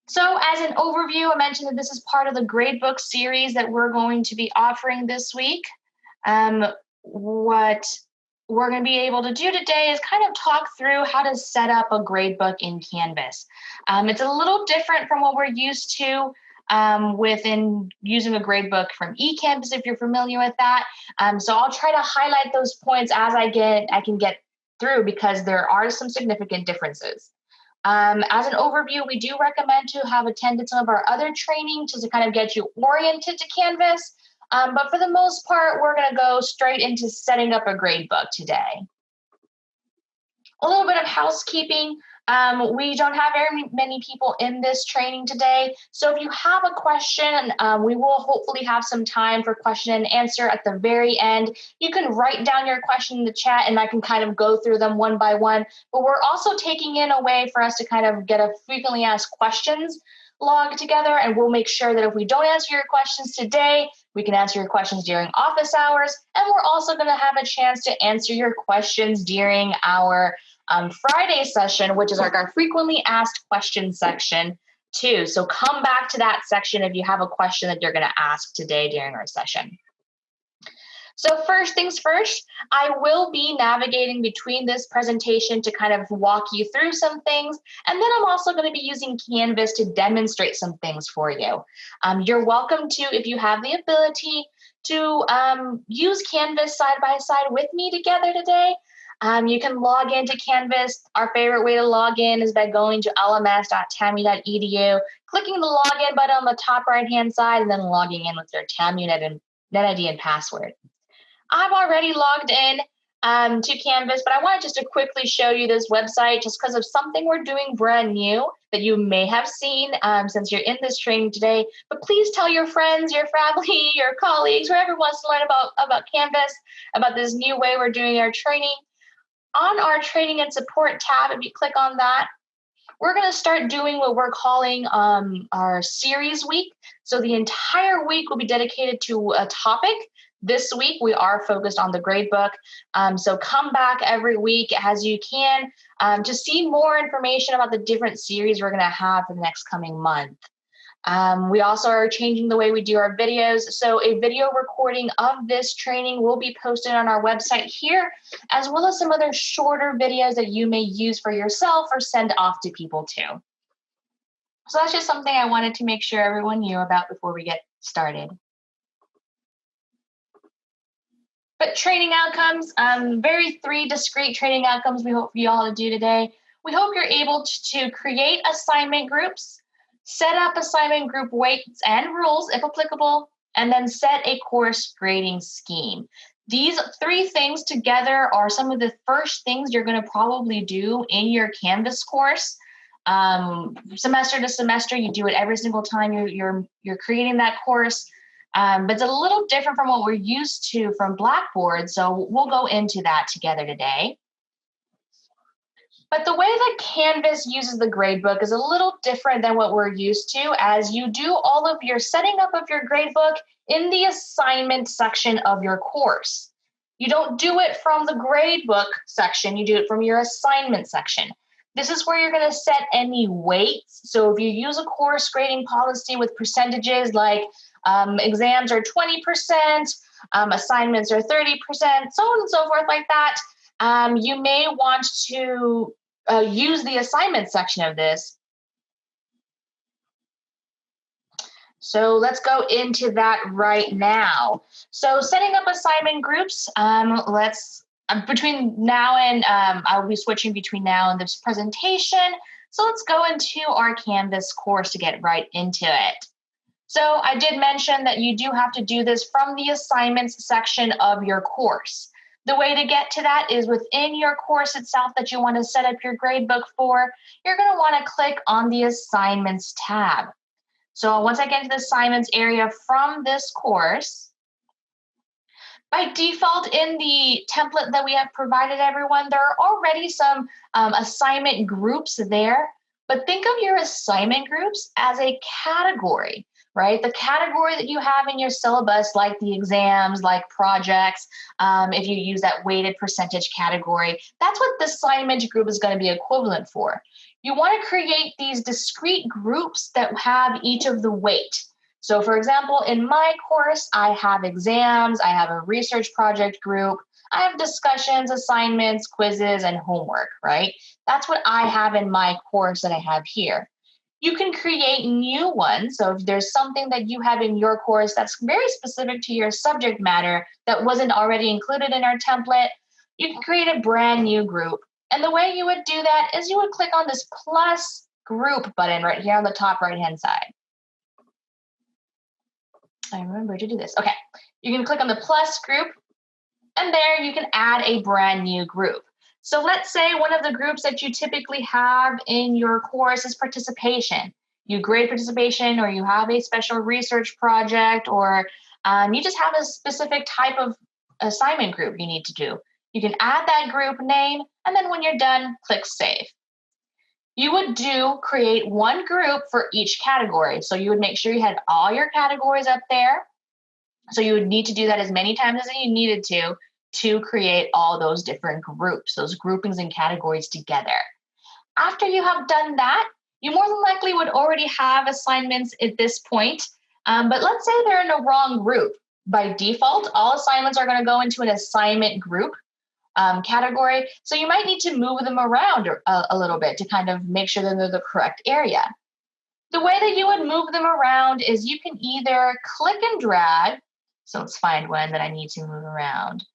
So as an overview, I mentioned that this is part of the gradebook series that we're going to be offering this week. What we're going to be able to do today is kind of talk through how to set up a gradebook in Canvas. It's a little different from what we're used to within using a gradebook from eCampus, if you're familiar with that. So I'll try to highlight those points as I can get through, because there are some significant differences. As an overview, we do recommend to have attended some of our other training to kind of get you oriented to Canvas. But for the most part, we're going to go straight into setting up a gradebook today. A little bit of housekeeping. We don't have very many people in this training today. So if you have a question, we will hopefully have some time for question and answer at the very end. You can write down your question in the chat and I can kind of go through them one by one. But we're also taking in a way for us to kind of get a frequently asked questions log together, and we'll make sure that if we don't answer your questions today, we can answer your questions during office hours. And we're also going to have a chance to answer your questions during our Friday session, which is our frequently asked questions section too. So come back to that section if you have a question that you're going to ask today during our session. So first things first, I will be navigating between this presentation to kind of walk you through some things. And then I'm also going to be using Canvas to demonstrate some things for you. You're welcome to, if you have the ability, to use Canvas side by side with me together today. You can log into Canvas. Our favorite way to log in is by going to lms.tamu.edu, clicking the login button on the top right-hand side, and then logging in with your TAMU net ID and password. I've already logged in to Canvas, but I wanted just to quickly show you this website just because of something we're doing brand new that you may have seen since you're in this training today. But please tell your friends, your family, your colleagues, whoever wants to learn about Canvas, about this new way we're doing our training. On our training and support tab, if you click on that, we're going to start doing what we're calling our series week. So the entire week will be dedicated to a topic. This week, we are focused on the gradebook. So come back every week as you can to see more information about the different series we're going to have for the next coming month. We also are changing the way we do our videos. So a video recording of this training will be posted on our website here, as well as some other shorter videos that you may use for yourself or send off to people too. So that's just something I wanted to make sure everyone knew about before we get started. But training outcomes, three discrete training outcomes we hope you all to do today. We hope you're able to create assignment groups, set up assignment group weights and rules if applicable, and then set a course grading scheme. These three things together are some of the first things you're going to probably do in your Canvas course. Semester to semester, you do it every single time you're creating that course. But it's a little different from what we're used to from Blackboard, so we'll go into that together today. But the way that Canvas uses the gradebook is a little different than what we're used to, as you do all of your setting up of your gradebook in the assignment section of your course. You don't do it from the gradebook section, you do it from your assignment section. This is where you're going to set any weights. So if you use a course grading policy with percentages like exams are 20%, assignments are 30%, so on and so forth like that, you may want to use the assignment section of this. So let's go into that right now. So setting up assignment groups, between now and I'll be switching between now and this presentation. So let's go into our Canvas course to get right into it. So I did mention that you do have to do this from the assignments section of your course. The way to get to that is within your course itself that you want to set up your gradebook for. You're going to want to click on the assignments tab. So once I get to the assignments area from this course, by default in the template that we have provided everyone, there are already some assignment groups there, but think of your assignment groups as a category. Right? The category that you have in your syllabus, like the exams, like projects, if you use that weighted percentage category, that's what the assignment group is going to be equivalent for. You want to create these discrete groups that have each of the weight. So for example, in my course, I have exams, I have a research project group, I have discussions, assignments, quizzes, and homework, right? That's what I have in my course that I have here. You can create new ones. So if there's something that you have in your course that's very specific to your subject matter that wasn't already included in our template, you can create a brand new group. And the way you would do that is you would click on this plus group button right here on the top right-hand side. I remember to do this. Okay, you can click on the plus group, and there you can add a brand new group. So let's say one of the groups that you typically have in your course is participation. You grade participation, or you have a special research project, or you just have a specific type of assignment group you need to do. You can add that group name, and then when you're done, click Save. You would create one group for each category. So you would make sure you had all your categories up there. So you would need to do that as many times as you needed to create all those different groups, those groupings and categories together. After you have done that, you more than likely would already have assignments at this point. But let's say they're in a wrong group. By default, all assignments are going to go into an assignment group category. So you might need to move them around a little bit to kind of make sure that they're the correct area. The way that you would move them around is you can either click and drag. So let's find one that I need to move around.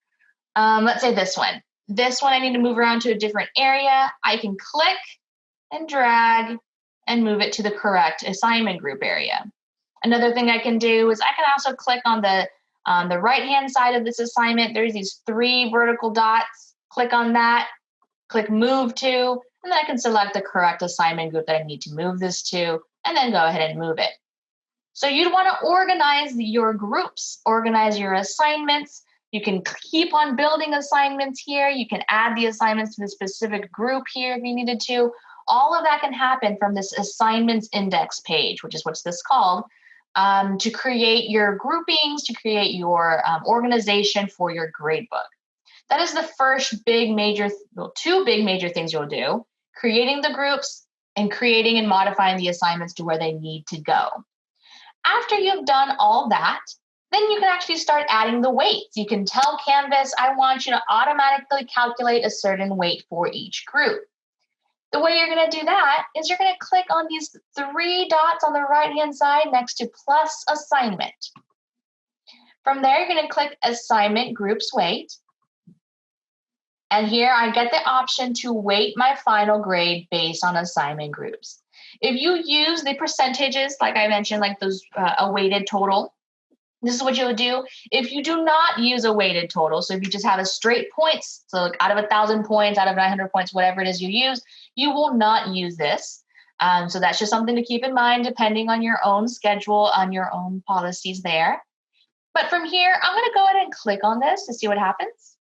Let's say this one. This one I need to move around to a different area. I can click and drag and move it to the correct assignment group area. Another thing I can do is I can also click on the right-hand side of this assignment. There's these 3 vertical dots. Click on that, click Move To, and then I can select the correct assignment group that I need to move this to, and then go ahead and move it. So you'd want to organize your groups, organize your assignments. You can keep on building assignments here. You can add the assignments to the specific group here if you needed to. All of that can happen from this assignments index page, which is what's this called, to create your groupings, to create your organization for your gradebook. That is the first two big major things you'll do: creating the groups and creating and modifying the assignments to where they need to go. After you've done all that, then you can actually start adding the weights. You can tell Canvas, I want you to automatically calculate a certain weight for each group. The way you're going to do that is you're going to click on these 3 dots on the right-hand side next to plus assignment. From there, you're going to click assignment groups weight. And here I get the option to weight my final grade based on assignment groups. If you use the percentages, like I mentioned, like those a weighted total, this is what you'll do. If you do not use a weighted total, so if you just have a straight points, so out of 1,000 points, out of 900 points, whatever it is you use, you will not use this. So that's just something to keep in mind, depending on your own schedule, on your own policies there. But from here, I'm going to go ahead and click on this to see what happens.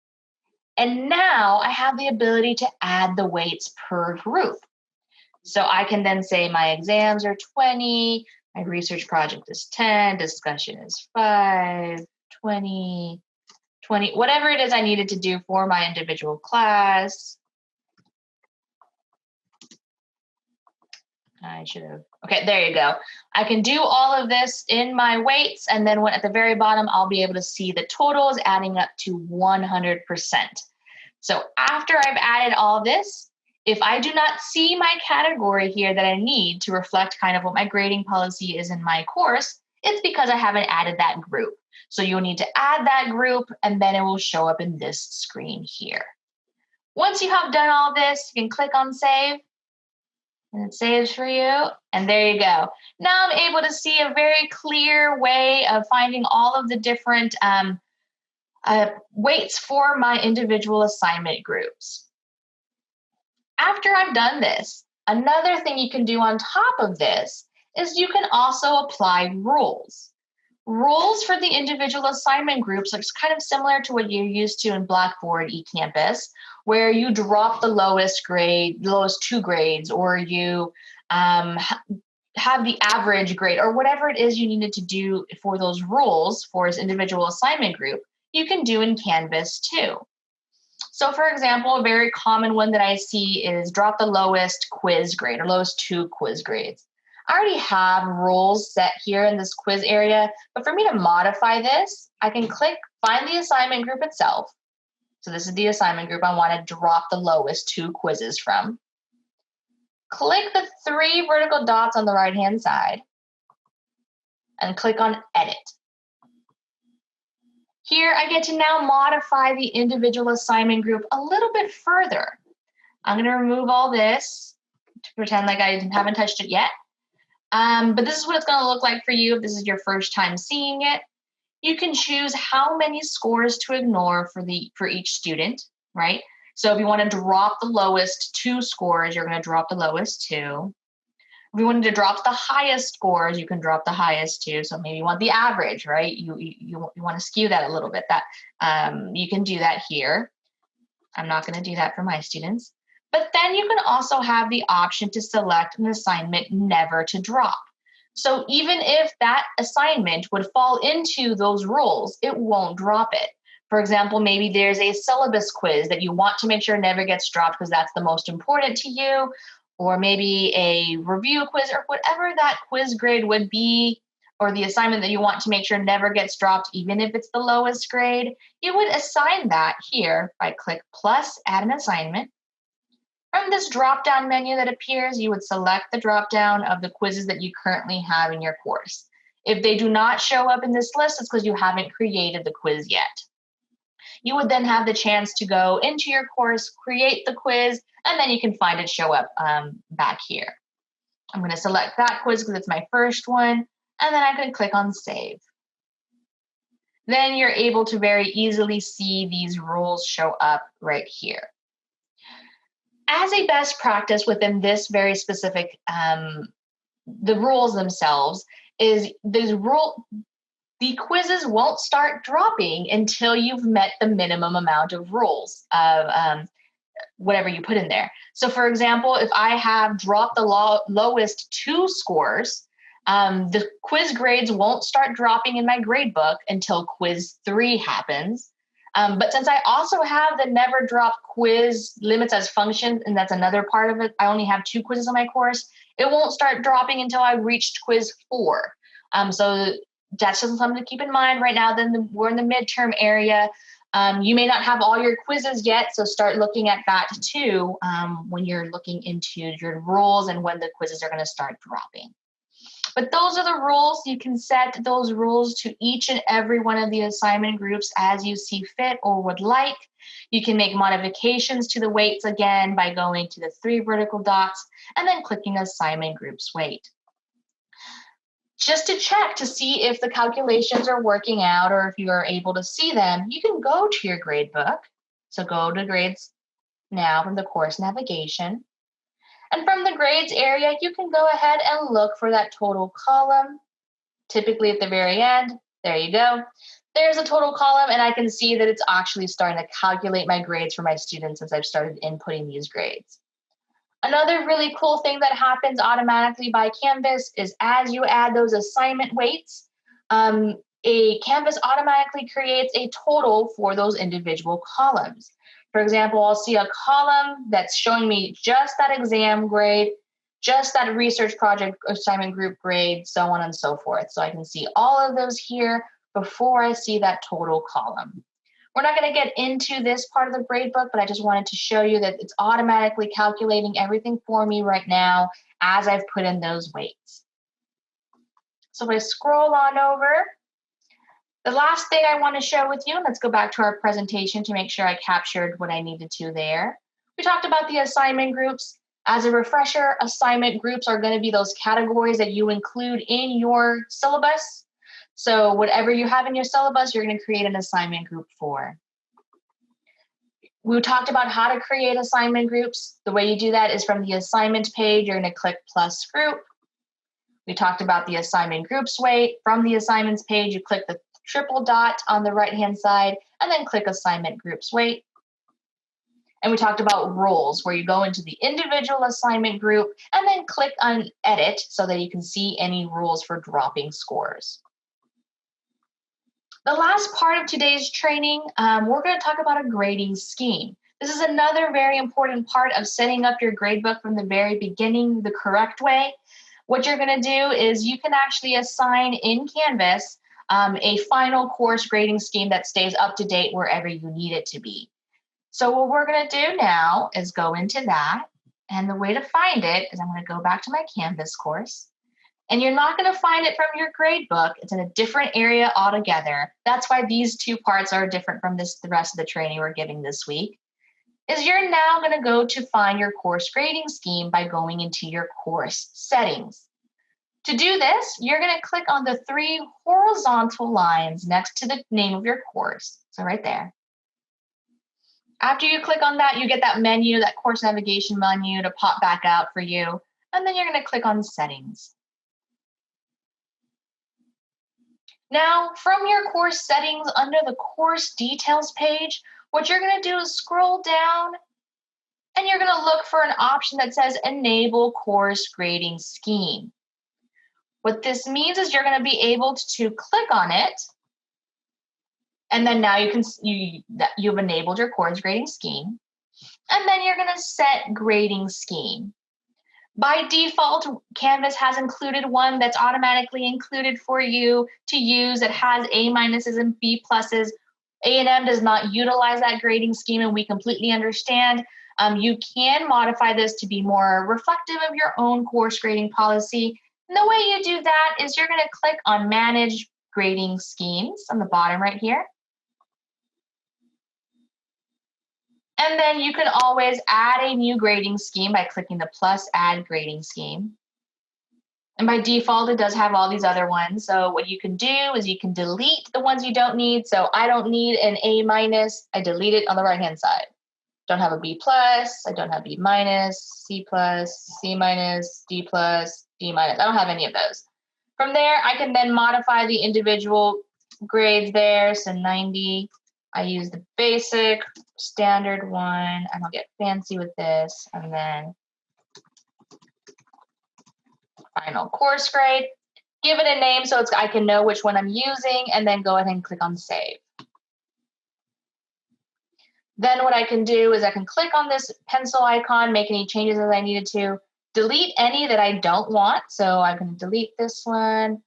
And now I have the ability to add the weights per group. So I can then say my exams are 20, my research project is 10, discussion is 5, 20, whatever it is I needed to do for my individual class. Okay, there you go. I can do all of this in my weights, and then at the very bottom, I'll be able to see the totals adding up to 100%. So after I've added all this, if I do not see my category here that I need to reflect kind of what my grading policy is in my course, it's because I haven't added that group. So you'll need to add that group, and then it will show up in this screen here. Once you have done all this, you can click on Save, and it saves for you, and there you go. Now I'm able to see a very clear way of finding all of the different weights for my individual assignment groups. After I've done this, another thing you can do on top of this is you can also apply rules. Rules for the individual assignment groups are kind of similar to what you're used to in Blackboard eCampus, where you drop the lowest grade, the lowest 2 grades, or you have the average grade, or whatever it is you needed to do for those rules for his individual assignment group, you can do in Canvas too. So for example, a very common one that I see is drop the lowest quiz grade or lowest 2 quiz grades. I already have rules set here in this quiz area, but for me to modify this, I can click find the assignment group itself. So this is the assignment group I want to drop the lowest 2 quizzes from. Click the 3 vertical dots on the right-hand side and click on Edit. Here, I get to now modify the individual assignment group a little bit further. I'm going to remove all this to pretend like I haven't touched it yet. But this is what it's going to look like for you if this is your first time seeing it. You can choose how many scores to ignore for each student, right? So if you want to drop the lowest 2 scores, you're going to drop the lowest 2. If you wanted to drop the highest scores, you can drop the highest 2. So maybe you want the average, right? You want to skew that a little bit. You can do that here. I'm not going to do that for my students. But then you can also have the option to select an assignment never to drop. So even if that assignment would fall into those rules, it won't drop it. For example, maybe there's a syllabus quiz that you want to make sure never gets dropped because that's the most important to you, or maybe a review quiz or whatever that quiz grade would be, or the assignment that you want to make sure never gets dropped, even if it's the lowest grade, you would assign that here by click plus add an assignment. From this drop-down menu that appears, you would select the drop-down of the quizzes that you currently have in your course. If they do not show up in this list, it's because you haven't created the quiz yet. You would then have the chance to go into your course, create the quiz, and then you can find it show up back here. I'm going to select that quiz because it's my first one, and then I can click on Save. Then you're able to very easily see these rules show up right here. As a best practice within this very specific, the rules themselves is the quizzes won't start dropping until you've met the minimum amount of rules of whatever you put in there. So for example, if I have dropped the lowest 2 scores, the quiz grades won't start dropping in my gradebook until quiz 3 happens. But since I also have the never drop quiz limits as functions, and that's another part of it, I only have 2 quizzes on my course, it won't start dropping until I reached quiz 4. So that's just something to keep in mind right now. Then we're in the midterm area. You may not have all your quizzes yet, so start looking at that too when you're looking into your rules and when the quizzes are going to start dropping. But those are the rules. You can set those rules to each and every one of the assignment groups as you see fit or would like. You can make modifications to the weights again by going to the 3 vertical dots and then clicking assignment groups weight. Just to check to see if the calculations are working out or if you are able to see them, you can go to your gradebook. So go to grades now from the course navigation. And from the grades area, you can go ahead and look for that total column. Typically at the very end, there you go. There's a total column, and I can see that it's actually starting to calculate my grades for my students since I've started inputting these grades. Another really cool thing that happens automatically by Canvas is as you add those assignment weights, Canvas automatically creates a total for those individual columns. For example, I'll see a column that's showing me just that exam grade, just that research project assignment group grade, so on and so forth. So I can see all of those here before I see that total column. We're not going to get into this part of the gradebook, but I just wanted to show you that it's automatically calculating everything for me right now as I've put in those weights. So if I scroll on over, the last thing I want to share with you, let's go back to our presentation to make sure I captured what I needed to there. We talked about the assignment groups. As a refresher, assignment groups are going to be those categories that you include in your syllabus. So whatever you have in your syllabus, you're going to create an assignment group for. We talked about how to create assignment groups. The way you do that is from the assignment page, you're going to click plus group. We talked about the assignment groups weight. From the assignments page, you click the triple dot on the right-hand side, and then click assignment groups weight. And we talked about roles, where you go into the individual assignment group and then click on edit so that you can see any rules for dropping scores. The last part of today's training, we're going to talk about a grading scheme. This is another very important part of setting up your gradebook from the very beginning the correct way. What you're going to do is you can actually assign in Canvas a final course grading scheme that stays up to date wherever you need it to be. So what we're going to do now is go into that. And the way to find it is I'm going to go back to my Canvas course. And you're not going to find it from your gradebook. It's in a different area altogether. That's why these two parts are different from the rest of the training we're giving this week. Is you're now going to go to find your course grading scheme by going into your course settings. To do this, you're going to click on the 3 horizontal lines next to the name of your course. So right there. After you click on that, you get that menu, that course navigation menu to pop back out for you. And then you're going to click on settings. Now, from your course settings under the course details page, what you're going to do is scroll down and you're going to look for an option that says enable course grading scheme. What this means is you're going to be able to click on it, and then now you've enabled your course grading scheme, and then you're going to set grading scheme. By default, Canvas has included one that's automatically included for you to use. It has A minuses and B pluses. A&M does not utilize that grading scheme, and we completely understand. You can modify this to be more reflective of your own course grading policy. And the way you do that is you're going to click on Manage Grading Schemes on the bottom right here. And then you can always add a new grading scheme by clicking the plus Add Grading Scheme. And by default, it does have all these other ones. So what you can do is you can delete the ones you don't need. So I don't need an A minus. I delete it on the right-hand side. Don't have a B plus. I don't have B minus, C plus, C minus, D plus, D minus. I don't have any of those. From there, I can then modify the individual grades there. So 90, I use the basic standard one. I don't get fancy with this. And then final course grade. Give it a name so I can know which one I'm using, and then go ahead and click on Save. Then what I can do is I can click on this pencil icon, make any changes as I needed to, delete any that I don't want. So I'm going to delete this one.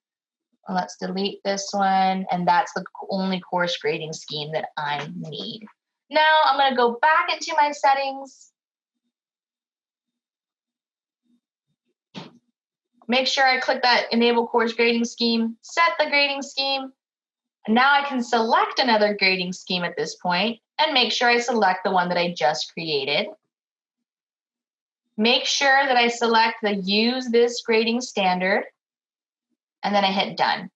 Let's delete this one. And that's the only course grading scheme that I need. Now I'm going to go back into my settings. Make sure I click that Enable Course Grading Scheme, set the grading scheme. Now I can select another grading scheme at this point and make sure I select the one that I just created. Make sure that I select the Use This Grading Standard, and then I hit Done.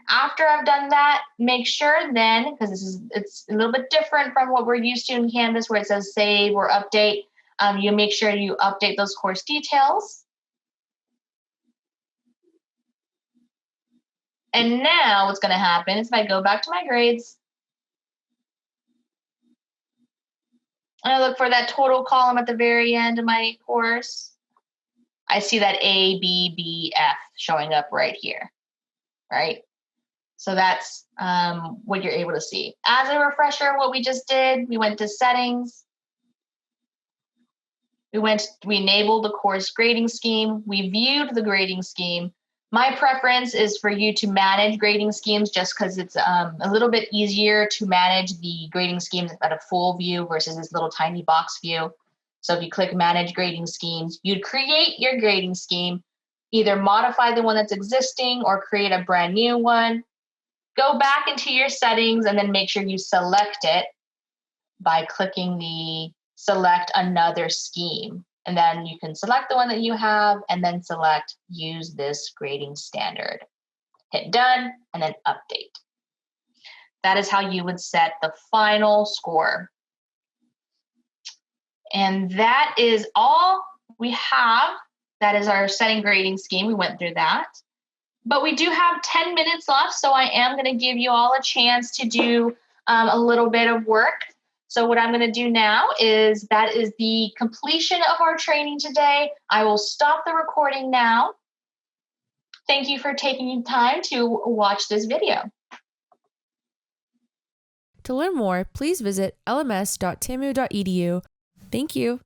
After I've done that, make sure then, because it's a little bit different from what we're used to in Canvas where it says Save or Update, you make sure you update those course details. And now what's going to happen is if I go back to my grades, and I look for that total column at the very end of my course, I see that A, B, B, F showing up right here, right? So that's what you're able to see. As a refresher, what we just did, we went to settings. We enabled the course grading scheme. We viewed the grading scheme. My preference is for you to manage grading schemes just because it's a little bit easier to manage the grading schemes at a full view versus this little tiny box view. So if you click Manage Grading Schemes, you'd create your grading scheme, either modify the one that's existing or create a brand new one. Go back into your settings and then make sure you select it by clicking the Select Another Scheme. And then you can select the one that you have and then select Use This Grading Standard. Hit Done and then Update. That is how you would set the final score. And that is all we have. That is our setting grading scheme. We went through that. But we do have 10 minutes left, so I am going to give you all a chance to do a little bit of work. So what I'm going to do now is that is the completion of our training today. I will stop the recording now. Thank you for taking time to watch this video. To learn more, please visit lms.tamu.edu. Thank you.